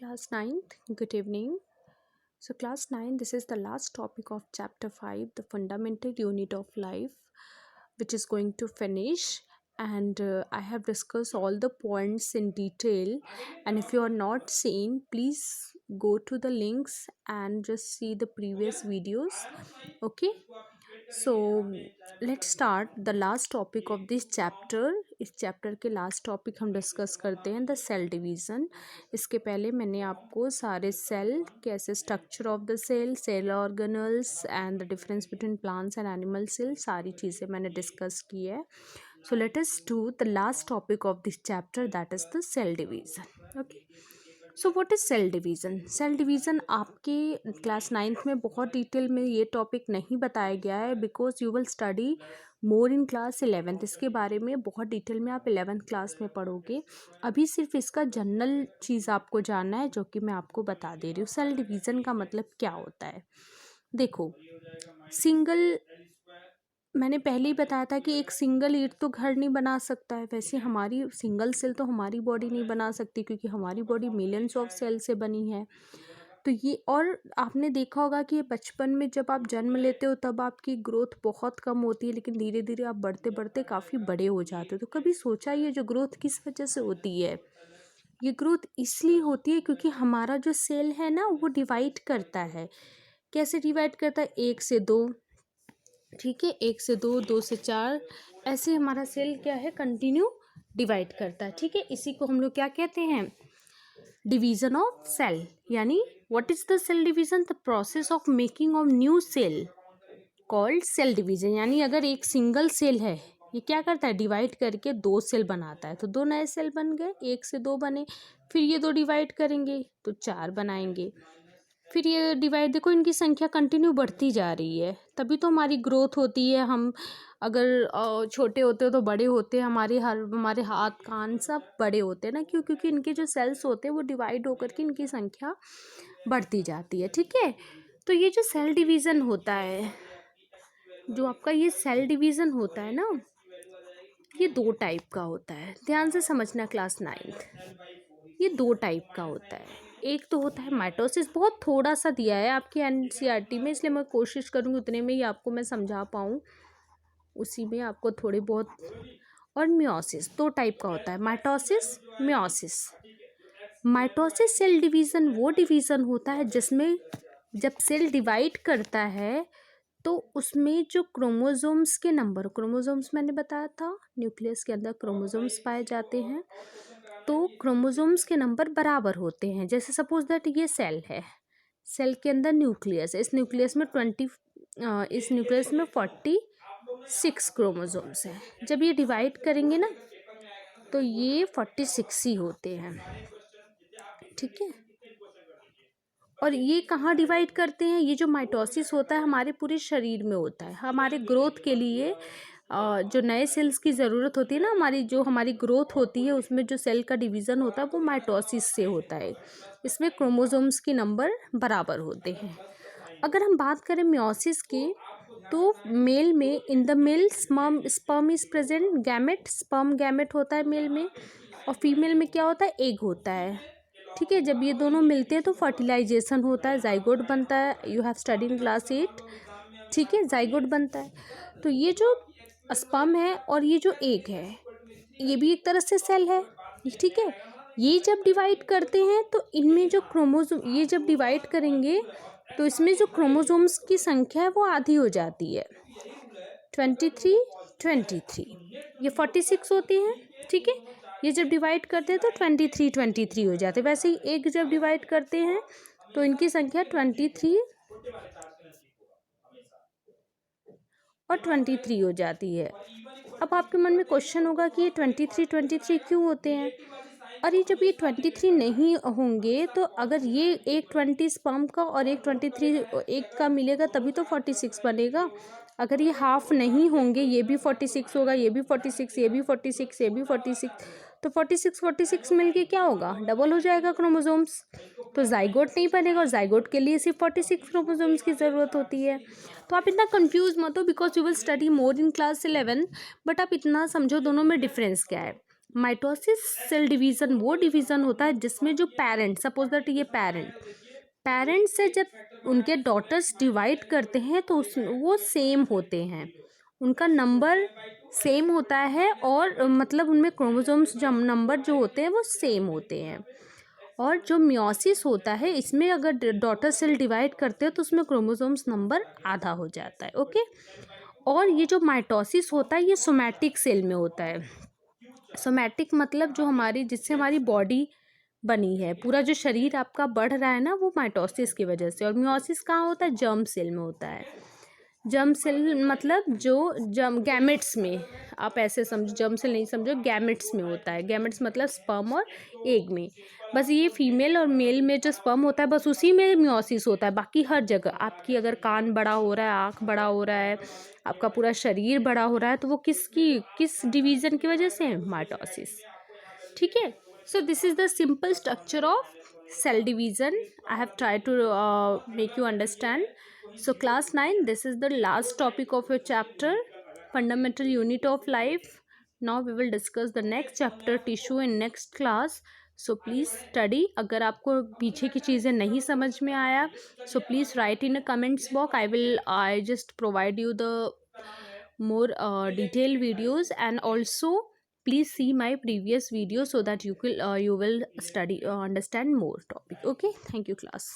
Class 9th, good evening. So, class 9, this is the last topic of chapter 5, the fundamental unit of life, which is going to finish. And I have discussed all the points in detail. And if you are not seen, please go to the links and just see the previous videos. Okay. So let's start the last topic of this chapter. इस chapter के last topic हम discuss करते हैं the cell division. इसके पहले मैंने आपको सारे सेल, कैसे structure of the cell, cell organelles and the difference between plants and animal cell, सारी चीज़ें मैंने डिस्कस की है. So let us do the last topic of this chapter, that is the cell division. Okay. So what is cell division? Cell division आपके class 9th में बहुत detail में ये टॉपिक नहीं बताया गया है, because you will study more in class 11th. इसके बारे में बहुत डिटेल में आप 11th क्लास में पढ़ोगे. अभी सिर्फ इसका जनरल चीज़ आपको जानना है, जो कि मैं आपको बता दे रही हूँ. सेल डिवीज़न का मतलब क्या होता है? देखो, सिंगल, मैंने पहले ही बताया था कि एक सिंगल ईंट तो घर नहीं बना सकता है. वैसे हमारी सिंगल सेल तो हमारी बॉडी नहीं बना सकती, क्योंकि हमारी बॉडी मिलियंस ऑफ सेल से बनी है. तो ये, और आपने देखा होगा कि बचपन में जब आप जन्म लेते हो तब आपकी ग्रोथ बहुत कम होती है, लेकिन धीरे धीरे आप बढ़ते बढ़ते काफ़ी बड़े हो जाते हो. तो कभी सोचा ये जो ग्रोथ किस वजह से होती है? ये ग्रोथ इसलिए होती है क्योंकि हमारा जो सेल है ना, वो डिवाइड करता है. कैसे डिवाइड करता है? 1 से 2, ठीक है, 1 से 2, 2 से 4, ऐसे हमारा सेल क्या है, कंटिन्यू डिवाइड करता है. ठीक है, इसी को हम लोग क्या कहते हैं? Division of cell. यानी what is the cell division? The process of making of new cell called cell division. यानी अगर एक सिंगल सेल है, ये क्या करता है? डिवाइड करके 2 सेल बनाता है. तो 2 नए सेल बन गए, 1 से 2 बने. फिर ये 2 डिवाइड करेंगे तो 4 बनाएंगे. फिर ये डिवाइड, देखो इनकी संख्या कंटिन्यू बढ़ती जा रही है, तभी तो हमारी ग्रोथ होती है. हम अगर छोटे होते हो तो बड़े होते हैं, हमारे हाथ कान सब बड़े होते हैं ना. क्यों? क्योंकि इनके जो सेल्स होते हैं वो डिवाइड होकर के इनकी संख्या बढ़ती जाती है. ठीक है. तो ये जो सेल डिवीज़न होता है, जो आपका ये सेल डिवीज़न होता है ना, ये 2 टाइप का होता है. ध्यान से समझना क्लास 9th. ये 2 टाइप का होता है. एक तो होता है माइटोसिस, बहुत थोड़ा सा दिया है आपकी एनसीईआरटी में, इसलिए मैं कोशिश करूँगी उतने में ही आपको मैं समझा पाऊँ, उसी में आपको थोड़े बहुत. और मियोसिस, 2 टाइप का होता है, mitosis, meiosis. Mitosis cell division वो डिवीज़न होता है जिसमें जब सेल डिवाइड करता है तो उसमें जो क्रोमोसोम्स के नंबर, क्रोमोसोम्स मैंने बताया था, न्यूक्लियस के अंदर क्रोमोसोम्स पाए जाते हैं, तो क्रोमोसोम्स के नंबर बराबर होते हैं. जैसे सपोज दैट ये सेल है, सेल के अंदर न्यूक्लियस है, इस न्यूक्लियस में 46 क्रोमोसोम्स हैं. जब ये डिवाइड करेंगे ना तो ये 46 ही होते हैं. ठीक है. और ये कहाँ डिवाइड करते हैं? ये जो माइटोसिस होता है हमारे पूरे शरीर में होता है. हमारे ग्रोथ के लिए जो नए सेल्स की ज़रूरत होती है ना, हमारी ग्रोथ होती है, उसमें जो सेल का डिवीज़न होता है वो माइटोसिस से होता है. इसमें क्रोमोसोम्स के नंबर बराबर होते हैं. अगर हम बात करें मियोसिस की, तो मेल में, in the mail sperm is present, gamete, sperm gamete होता है मेल में, और फीमेल में क्या होता है? एग होता है. ठीक है. जब ये दोनों मिलते हैं तो फर्टिलाइजेशन होता है, जाइगोट बनता है. You have study in class 8. ठीक है, जाइगोट बनता है. तो ये जो स्पर्म है और ये जो एग है, ये भी एक तरह से सेल है. ठीक है. ये जब डिवाइड करते हैं तो इनमें जो क्रोमोसोम, ये जब डिवाइड करेंगे तो इसमें जो क्रोमोसोम्स की संख्या है वो आधी हो जाती है, 23 ये 46 होती हैं. ठीक है. ये जब डिवाइड करते हैं तो 23 हो जाते हैं. वैसे ही एक जब डिवाइड करते हैं तो इनकी संख्या 23 और 23 हो जाती है. अब आपके मन में क्वेश्चन होगा कि ये 23 क्यों होते हैं? और ये जब ये 23 नहीं होंगे तो अगर ये एक 20 स्पर्म का और एक 23 एक का मिलेगा तभी तो 46 बनेगा. अगर ये हाफ नहीं होंगे, ये भी 46 होगा, ये भी 46, ये भी 46, ये भी 46, तो 46 मिलके क्या होगा? डबल हो जाएगा क्रोमोसोम्स. तो जाइगोट नहीं बनेगा, और जाइगोट के लिए सिर्फ 46 क्रोमोसोम्स की ज़रूरत होती है. तो आप इतना कंफ्यूज मत हो, because you will study more in class 11. But आप इतना समझो दोनों में डिफरेंस क्या है. माइटोसिस सेल डिवीज़न वो डिवीज़न होता है जिसमें जो पेरेंट, सपोज दैट ये पेरेंट से जब उनके डॉटर्स डिवाइड करते हैं तो उस वो सेम होते हैं, उनका नंबर सेम होता है, और मतलब उनमें क्रोमोसोम्स जो नंबर जो होते हैं वो सेम होते हैं। और जो मियोसिस होता है, इसमें अगर डॉटर सेल डिवाइड करते हैं तो उसमें क्रोमोसोम्स नंबर आधा हो जाता है। ओके। और ये जो माइटोसिस होता है ये सोमैटिक सेल में होता है। सोमैटिक मतलब जो हमारी, जिससे हमारी बॉडी बनी है, पूरा जो शरीर आपका बढ़ रहा है ना, वो माइटोसिस की वजह से। और मियोसिस कहाँ होता है? जर्म सेल में होता है। जर्म सेल मतलब जो जर्म गैमेट्स में, आप ऐसे समझो, जर्म सेल नहीं समझो, गैमेट्स में होता है। गैमेट्स मतलब स्पर्म और एग में। बस ये फीमेल और मेल में जो स्पर्म होता है बस उसी में मियोसिस होता है। बाकी हर जगह आपकी अगर कान बड़ा हो रहा है, आँख बड़ा हो रहा है, आपका पूरा शरीर बड़ा हो रहा है, तो वो किस डिवीज़न की वजह से? माइटोसिस। ठीक है। So this is the simple structure of cell division. I have tried to make you understand. So class 9, this is the last topic of your chapter, fundamental unit of life. Now we will discuss the next chapter, tissue, in next class. So please study. अगर आपको पीछे की चीज़ें नहीं समझ में आया, so please write in a comments box. I just provide you the more detailed videos, and also please see my previous video so that you will study understand more topic. Okay, thank you class.